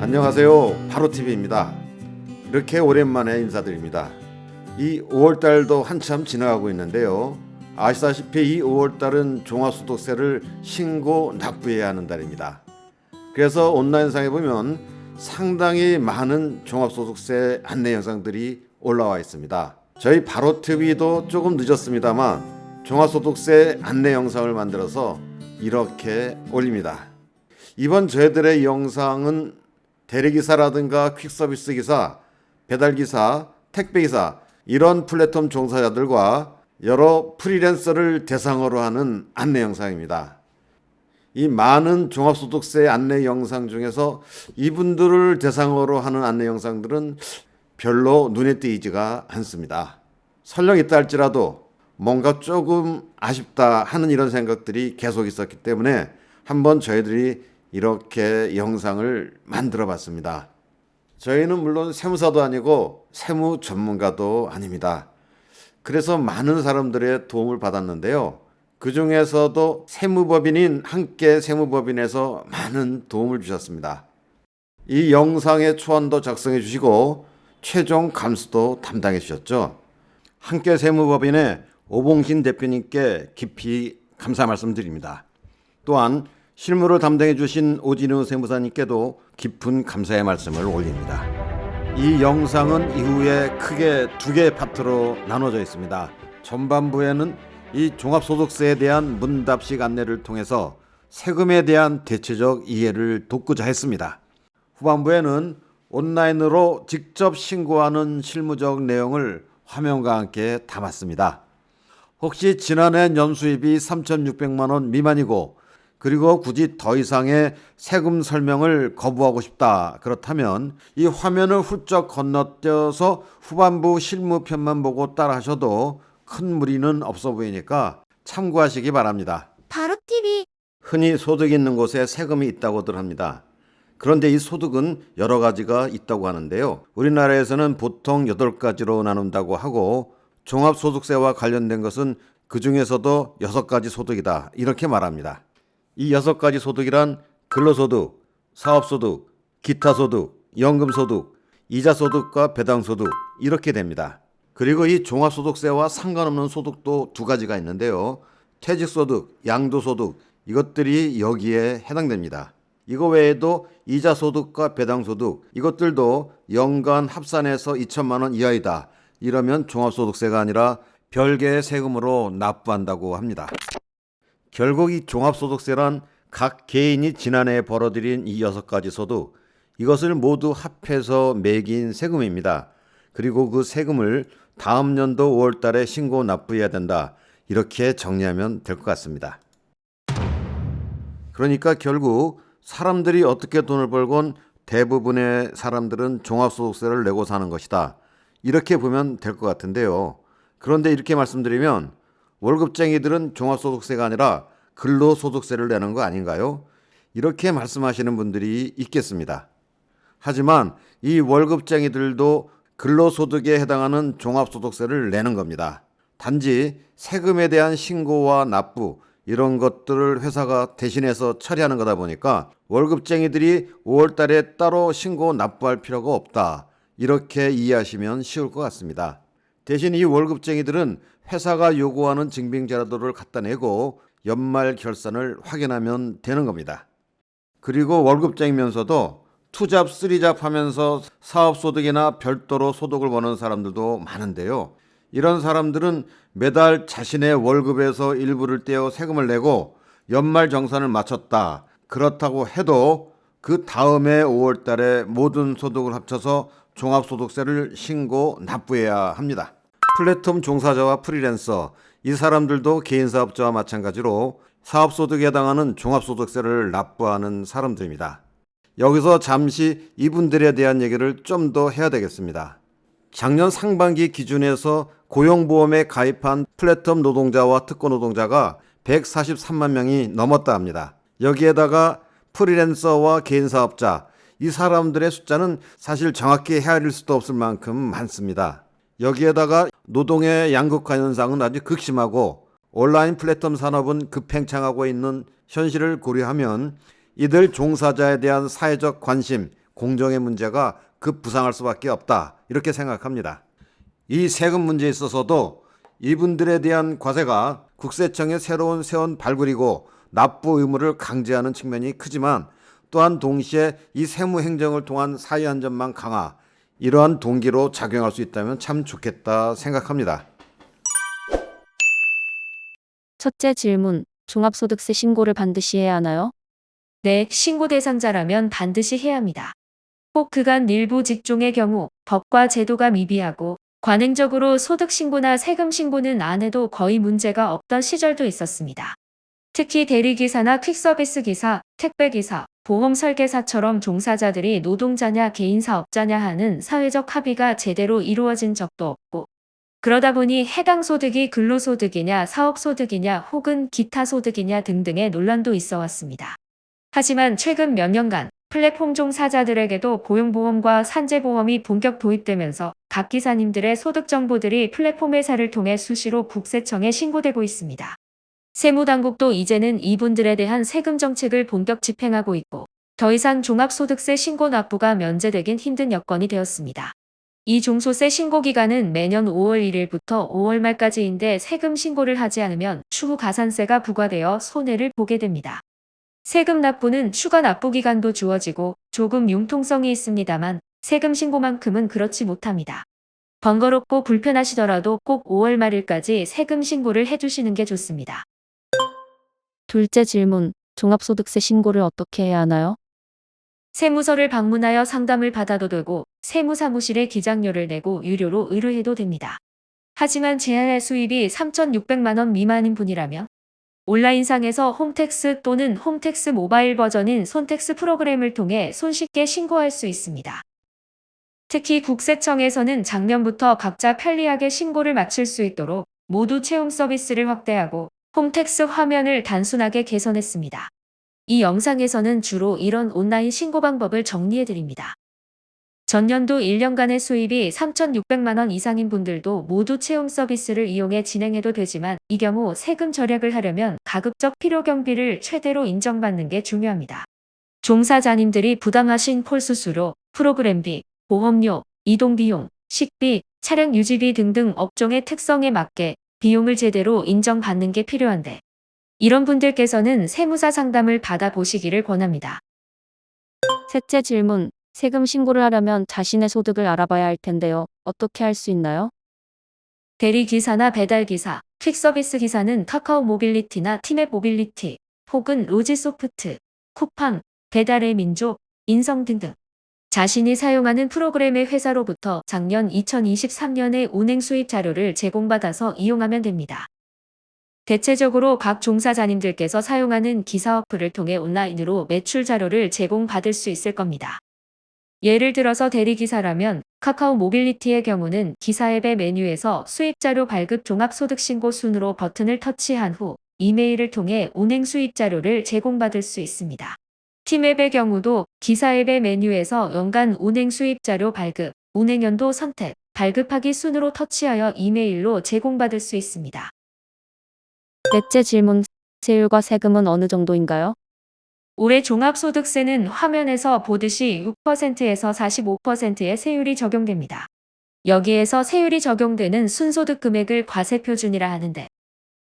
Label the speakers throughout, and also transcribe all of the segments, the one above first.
Speaker 1: 안녕하세요. 바로TV입니다. 이렇게 오랜만에 인사드립니다. 이 5월달도 한참 지나가고 있는데요. 아시다시피 이 5월달은 종합소득세를 신고 납부해야 하는 달입니다. 그래서 온라인상에 보면 상당히 많은 종합소득세 안내 영상들이 올라와 있습니다. 저희 바로TV도 조금 늦었습니다만 종합소득세 안내 영상을 만들어서 이렇게 올립니다. 이번 저희들의 영상은 대리기사라든가 퀵서비스 기사, 배달기사, 택배기사 이런 플랫폼 종사자들과 여러 프리랜서를 대상으로 하는 안내 영상입니다. 이 많은 종합소득세 안내 영상 중에서 이분들을 대상으로 하는 안내 영상들은 별로 눈에 띄지가 않습니다. 설령 있다 할지라도 뭔가 조금 아쉽다 하는 이런 생각들이 계속 있었기 때문에 한번 저희들이 이렇게 영상을 만들어 봤습니다. 저희는 물론 세무사도 아니고 세무 전문가도 아닙니다. 그래서 많은 사람들의 도움을 받았는데요. 그 중에서도 세무법인인 함께 세무법인에서 많은 도움을 주셨습니다. 이 영상의 초안도 작성해 주시고 최종 감수도 담당해 주셨죠. 함께 세무법인의 오봉신 대표님께 깊이 감사 말씀드립니다. 또한 실무를 담당해 주신 오진우 세무사님께도 깊은 감사의 말씀을 올립니다. 이 영상은 이후에 크게 두 개의 파트로 나눠져 있습니다. 전반부에는 이 종합소득세에 대한 문답식 안내를 통해서 세금에 대한 대체적 이해를 돕고자 했습니다. 후반부에는 온라인으로 직접 신고하는 실무적 내용을 화면과 함께 담았습니다. 혹시 지난해 연수입이 3,600만 원 미만이고 그리고 굳이 더 이상의 세금 설명을 거부하고 싶다. 그렇다면 이 화면을 훌쩍 건너뛰어서 후반부 실무편만 보고 따라 하셔도 큰 무리는 없어 보이니까 참고하시기 바랍니다.
Speaker 2: 바로TV.
Speaker 1: 흔히 소득이 있는 곳에 세금이 있다고들 합니다. 그런데 이 소득은 여러 가지가 있다고 하는데요. 우리나라에서는 보통 8가지로 나눈다고 하고 종합소득세와 관련된 것은 그 중에서도 6가지 소득이다. 이렇게 말합니다. 이 6가지 소득이란 근로소득, 사업소득, 기타소득, 연금소득, 이자소득과 배당소득 이렇게 됩니다. 그리고 이 종합소득세와 상관없는 소득도 2가지가 있는데요. 퇴직소득, 양도소득 이것들이 여기에 해당됩니다. 이거 외에도 이자소득과 배당소득 이것들도 연간 합산해서 2천만 원 이하이다. 이러면 종합소득세가 아니라 별개의 세금으로 납부한다고 합니다. 결국 이 종합소득세란 각 개인이 지난해에 벌어들인 이 6가지 소득 이것을 모두 합해서 매긴 세금입니다. 그리고 그 세금을 다음 연도 5월 달에 신고 납부해야 된다. 이렇게 정리하면 될 것 같습니다. 그러니까 결국 사람들이 어떻게 돈을 벌건 대부분의 사람들은 종합소득세를 내고 사는 것이다. 이렇게 보면 될 것 같은데요. 그런데 이렇게 말씀드리면 월급쟁이들은 종합소득세가 아니라 근로소득세를 내는 거 아닌가요? 이렇게 말씀하시는 분들이 있겠습니다. 하지만 이 월급쟁이들도 근로소득에 해당하는 종합소득세를 내는 겁니다. 단지 세금에 대한 신고와 납부 이런 것들을 회사가 대신해서 처리하는 거다 보니까 월급쟁이들이 5월 달에 따로 신고 납부할 필요가 없다. 이렇게 이해하시면 쉬울 것 같습니다. 대신 이 월급쟁이들은 회사가 요구하는 증빙자료를 갖다 내고 연말 결산을 확인하면 되는 겁니다. 그리고 월급쟁이면서도 투잡, 쓰리잡 하면서 사업소득이나 별도로 소득을 버는 사람들도 많은데요. 이런 사람들은 매달 자신의 월급에서 일부를 떼어 세금을 내고 연말 정산을 마쳤다. 그렇다고 해도 그 다음에 5월 달에 모든 소득을 합쳐서 종합소득세를 신고 납부해야 합니다. 플랫폼 종사자와 프리랜서 이 사람들도 개인사업자와 마찬가지로 사업소득에 해당하는 종합소득세를 납부하는 사람들입니다. 여기서 잠시 이분들에 대한 얘기를 좀 더 해야 되겠습니다. 작년 상반기 기준에서 고용보험에 가입한 플랫폼 노동자와 특권 노동자가 143만 명이 넘었다 합니다. 여기에다가 프리랜서와 개인사업자 이 사람들의 숫자는 사실 정확히 헤아릴 수도 없을 만큼 많습니다. 여기에다가 노동의 양극화 현상은 아주 극심하고 온라인 플랫폼 산업은 급팽창하고 있는 현실을 고려하면 이들 종사자에 대한 사회적 관심, 공정의 문제가 급부상할 수밖에 없다. 이렇게 생각합니다. 이 세금 문제에 있어서도 이분들에 대한 과세가 국세청의 새로운 세원 발굴이고 납부 의무를 강제하는 측면이 크지만 또한 동시에 이 세무 행정을 통한 사회 안전망 강화, 이러한 동기로 작용할 수 있다면 참 좋겠다 생각합니다.
Speaker 2: 첫째 질문, 종합소득세 신고를 반드시 해야 하나요?
Speaker 3: 네, 신고 대상자라면 반드시 해야 합니다. 혹 그간 일부 직종의 경우 법과 제도가 미비하고 관행적으로 소득 신고나 세금 신고는 안 해도 거의 문제가 없던 시절도 있었습니다. 특히 대리기사나 퀵서비스 기사, 택배기사, 보험 설계사처럼 종사자들이 노동자냐 개인 사업자냐 하는 사회적 합의가 제대로 이루어진 적도 없고, 그러다 보니 해당 소득이 근로소득이냐 사업소득이냐 혹은 기타 소득이냐 등등의 논란도 있어 왔습니다. 하지만 최근 몇 년간 플랫폼 종사자들에게도 고용보험과 산재보험이 본격 도입되면서 각 기사님들의 소득 정보들이 플랫폼 회사를 통해 수시로 국세청에 신고되고 있습니다. 세무당국도 이제는 이분들에 대한 세금 정책을 본격 집행하고 있고, 더 이상 종합소득세 신고 납부가 면제되긴 힘든 여건이 되었습니다. 이 종소세 신고 기간은 매년 5월 1일부터 5월 말까지인데 세금 신고를 하지 않으면 추후 가산세가 부과되어 손해를 보게 됩니다. 세금 납부는 추가 납부 기간도 주어지고 조금 융통성이 있습니다만 세금 신고만큼은 그렇지 못합니다. 번거롭고 불편하시더라도 꼭 5월 말일까지 세금 신고를 해주시는 게 좋습니다.
Speaker 2: 둘째 질문, 종합소득세 신고를 어떻게 해야 하나요?
Speaker 3: 세무서를 방문하여 상담을 받아도 되고 세무사무실에 기장료를 내고 유료로 의뢰해도 됩니다. 하지만 제한할 수입이 3,600만 원 미만인 분이라면 온라인상에서 홈택스 또는 홈택스 모바일 버전인 손택스 프로그램을 통해 손쉽게 신고할 수 있습니다. 특히 국세청에서는 작년부터 각자 편리하게 신고를 마칠 수 있도록 모두 채용 서비스를 확대하고 홈택스 화면을 단순하게 개선했습니다. 이 영상에서는 주로 이런 온라인 신고 방법을 정리해드립니다. 전년도 1년간의 수입이 3,600만 원 이상인 분들도 모두 채용 서비스를 이용해 진행해도 되지만 이 경우 세금 절약을 하려면 가급적 필요 경비를 최대로 인정받는 게 중요합니다. 종사자님들이 부담하신 폴수수료, 프로그램비, 보험료, 이동비용, 식비, 차량 유지비 등등 업종의 특성에 맞게 비용을 제대로 인정받는 게 필요한데 이런 분들께서는 세무사 상담을 받아보시기를 권합니다.
Speaker 2: 셋째 질문, 세금 신고를 하려면 자신의 소득을 알아봐야 할 텐데요. 어떻게 할 수 있나요?
Speaker 3: 대리기사나 배달기사, 퀵서비스 기사는 카카오 모빌리티나 티맵 모빌리티, 혹은 로지소프트, 쿠팡, 배달의 민족, 인성 등등 자신이 사용하는 프로그램의 회사로부터 작년 2023년의 운행 수입 자료를 제공받아서 이용하면 됩니다. 대체적으로 각 종사자님들께서 사용하는 기사 어플을 통해 온라인으로 매출 자료를 제공받을 수 있을 겁니다. 예를 들어서 대리기사라면 카카오 모빌리티의 경우는 기사 앱의 메뉴에서 수입자료 발급 종합소득신고 순으로 버튼을 터치한 후 이메일을 통해 운행 수입 자료를 제공받을 수 있습니다. 티맵의 경우도 기사 앱의 메뉴에서 연간 운행 수입 자료 발급, 운행연도 선택, 발급하기 순으로 터치하여 이메일로 제공받을 수 있습니다.
Speaker 2: 넷째 질문, 세율과 세금은 어느 정도인가요?
Speaker 3: 올해 종합소득세는 화면에서 보듯이 6%에서 45%의 세율이 적용됩니다. 여기에서 세율이 적용되는 순소득 금액을 과세표준이라 하는데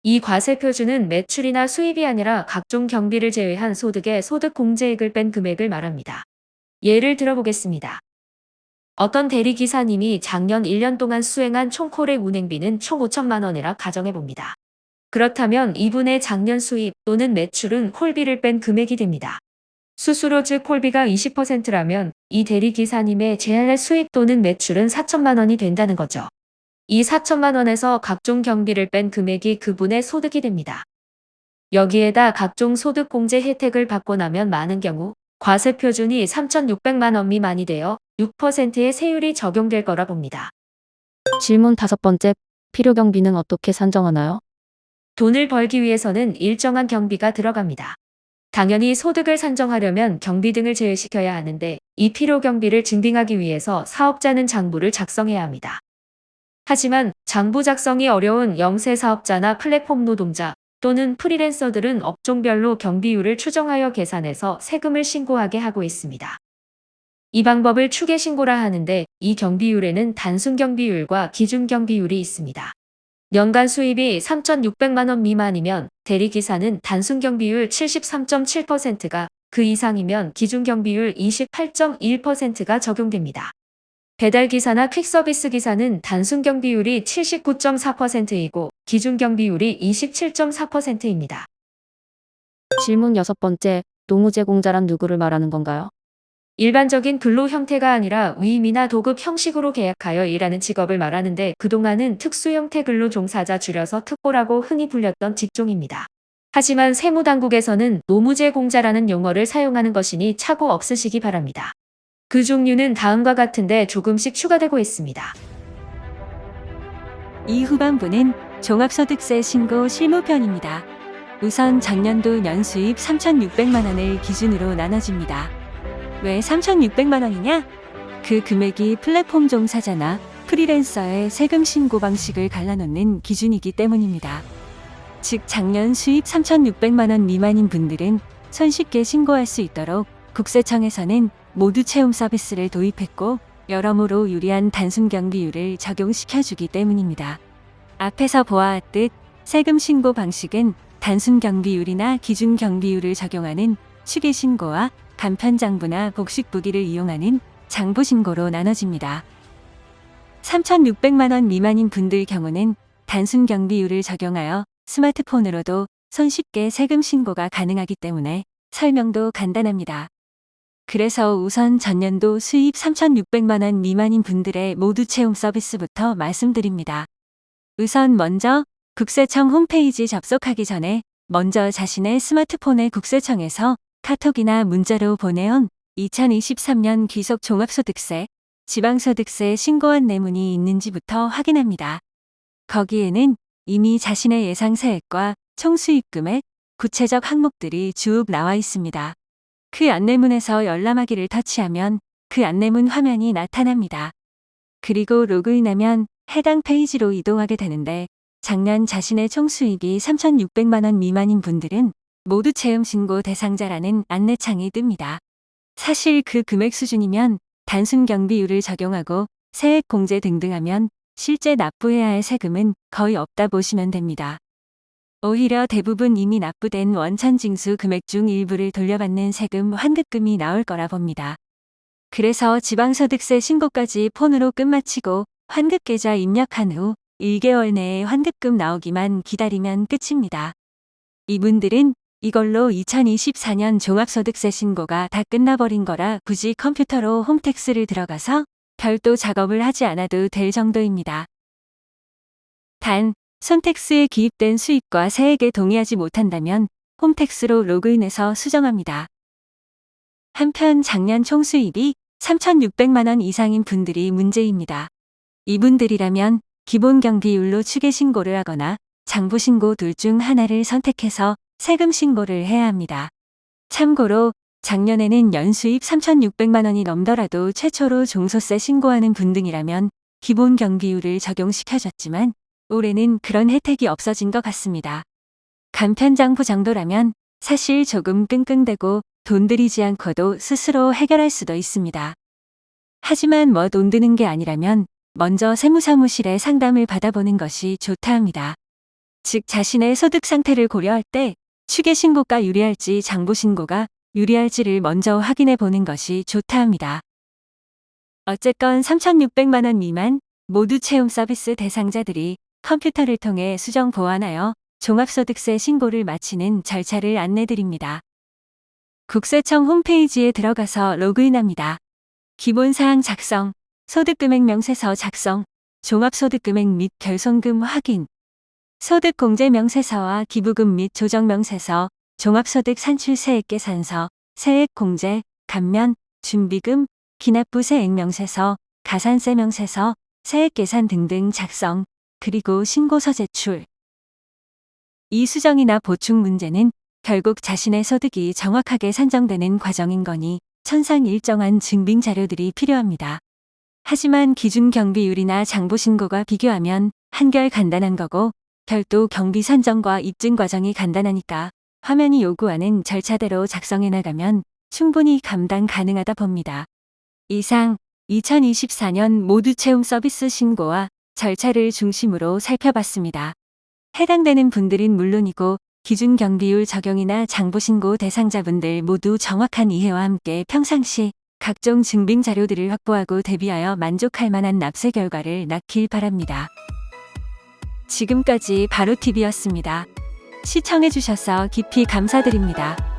Speaker 3: 이 과세표준은 매출이나 수입이 아니라 각종 경비를 제외한 소득의 소득공제액을 뺀 금액을 말합니다. 예를 들어보겠습니다. 어떤 대리기사님이 작년 1년 동안 수행한 총 콜액 운행비는 총 5천만 원이라 가정해봅니다. 그렇다면 이분의 작년 수입 또는 매출은 콜비를 뺀 금액이 됩니다. 수수료 즉 콜비가 20%라면 이 대리기사님의 제한할 수입 또는 매출은 4천만 원이 된다는 거죠. 이 4천만 원에서 각종 경비를 뺀 금액이 그분의 소득이 됩니다. 여기에다 각종 소득공제 혜택을 받고 나면 많은 경우 과세표준이 3,600만 원 미만이 되어 6%의 세율이 적용될 거라 봅니다.
Speaker 2: 질문 다섯 번째, 필요경비는 어떻게 산정하나요?
Speaker 3: 돈을 벌기 위해서는 일정한 경비가 들어갑니다. 당연히 소득을 산정하려면 경비 등을 제외시켜야 하는데 이 필요 경비를 증빙하기 위해서 사업자는 장부를 작성해야 합니다. 하지만 장부 작성이 어려운 영세 사업자나 플랫폼 노동자 또는 프리랜서들은 업종별로 경비율을 추정하여 계산해서 세금을 신고하게 하고 있습니다. 이 방법을 추계 신고라 하는데 이 경비율에는 단순 경비율과 기준 경비율이 있습니다. 연간 수입이 3,600만 원 미만이면 대리기사는 단순 경비율 73.7%가 그 이상이면 기준 경비율 28.1%가 적용됩니다. 배달기사나 퀵서비스 기사는 단순 경비율이 79.4%이고 기준 경비율이 27.4%입니다.
Speaker 2: 질문 6번째. 노무제공자란 누구를 말하는 건가요?
Speaker 3: 일반적인 근로 형태가 아니라 위임이나 도급 형식으로 계약하여 일하는 직업을 말하는데 그동안은 특수 형태 근로 종사자 줄여서 특보라고 흔히 불렸던 직종입니다. 하지만 세무당국에서는 노무제공자라는 용어를 사용하는 것이니 착오 없으시기 바랍니다. 그 종류는 다음과 같은데 조금씩 추가되고 있습니다.
Speaker 4: 이 후반부는 종합소득세 신고 실무편입니다. 우선 전년도 연수입 3,600만 원을 기준으로 나눠집니다. 왜 3,600만 원이냐? 그 금액이 플랫폼 종사자나 프리랜서의 세금 신고 방식을 갈라놓는 기준이기 때문입니다. 즉 작년 수입 3,600만 원 미만인 분들은 손쉽게 신고할 수 있도록 국세청에서는 모두 채움 서비스를 도입했고 여러모로 유리한 단순 경비율을 적용시켜주기 때문입니다. 앞에서 보아왔듯 세금 신고 방식은 단순 경비율이나 기준 경비율을 적용하는 추계 신고와 간편장부나 복식부기를 이용하는 장부 신고로 나눠집니다. 3,600만 원 미만인 분들 경우는 단순 경비율을 적용하여 스마트폰으로도 손쉽게 세금 신고가 가능하기 때문에 설명도 간단합니다. 그래서 우선 전년도 수입 3,600만 원 미만인 분들의 모두 채움 서비스부터 말씀드립니다. 우선 먼저 국세청 홈페이지 접속하기 전에 먼저 자신의 스마트폰에 국세청에서 카톡이나 문자로 보내온 2023년 귀속 종합소득세, 지방소득세 신고한 내문이 있는지부터 확인합니다. 거기에는 이미 자신의 예상 세액과 총수입 금액, 구체적 항목들이 쭉 나와 있습니다. 그 안내문에서 열람하기를 터치하면 그 안내문 화면이 나타납니다. 그리고 로그인하면 해당 페이지로 이동하게 되는데 작년 자신의 총수입이 3,600만 원 미만인 분들은 모두 채움 신고 대상자라는 안내창이 뜹니다. 사실 그 금액 수준이면 단순 경비율을 적용하고 세액 공제 등등 하면 실제 납부해야 할 세금은 거의 없다 보시면 됩니다. 오히려 대부분 이미 납부된 원천징수 금액 중 일부를 돌려받는 세금 환급금이 나올 거라 봅니다. 그래서 지방소득세 신고까지 폰으로 끝마치고 환급계좌 입력한 후 1개월 내에 환급금 나오기만 기다리면 끝입니다. 이분들은 이걸로 2024년 종합소득세 신고가 다 끝나버린 거라 굳이 컴퓨터로 홈택스를 들어가서 별도 작업을 하지 않아도 될 정도입니다. 단, 손택스에 기입된 수입과 세액에 동의하지 못한다면 홈택스로 로그인해서 수정합니다. 한편 작년 총수입이 3,600만 원 이상인 분들이 문제입니다. 이분들이라면 기본 경비율로 추계 신고를 하거나 장부 신고 둘 중 하나를 선택해서 세금 신고를 해야 합니다. 참고로 작년에는 연수입 3,600만 원이 넘더라도 최초로 종소세 신고하는 분 등이라면 기본 경비율을 적용시켜줬지만 올해는 그런 혜택이 없어진 것 같습니다. 간편장부 정도라면 사실 조금 끙끙대고 돈 들이지 않고도 스스로 해결할 수도 있습니다. 하지만 뭐 돈 드는 게 아니라면 먼저 세무사무실에 상담을 받아보는 것이 좋다 합니다. 즉 자신의 소득 상태를 고려할 때 추계 신고가 유리할지 장부 신고가 유리할지를 먼저 확인해 보는 것이 좋다 합니다. 어쨌건 3,600만 원 미만 모두 채움 서비스 대상자들이 컴퓨터를 통해 수정 보완하여 종합소득세 신고를 마치는 절차를 안내드립니다. 국세청 홈페이지에 들어가서 로그인합니다. 기본사항 작성, 소득금액 명세서 작성, 종합소득금액 및 결손금 확인, 소득공제 명세서와 기부금 및 조정 명세서, 종합소득 산출세액 계산서, 세액공제, 감면, 준비금, 기납부 세액 명세서, 가산세 명세서, 세액 계산 등등 작성, 그리고 신고서 제출. 이 수정이나 보충 문제는 결국 자신의 소득이 정확하게 산정되는 과정인 거니 천상 일정한 증빙 자료들이 필요합니다. 하지만 기준 경비율이나 장부 신고가 비교하면 한결 간단한 거고 별도 경비 산정과 입증 과정이 간단하니까 화면이 요구하는 절차대로 작성해 나가면 충분히 감당 가능하다 봅니다. 이상 2024년 모두 채움 서비스 신고와 절차를 중심으로 살펴봤습니다. 해당되는 분들은 물론이고 기준 경비율 적용이나 장부신고 대상자분들 모두 정확한 이해와 함께 평상시 각종 증빙 자료들을 확보하고 대비하여 만족할 만한 납세 결과를 낳길 바랍니다. 지금까지 바로TV였습니다. 시청해주셔서 깊이 감사드립니다.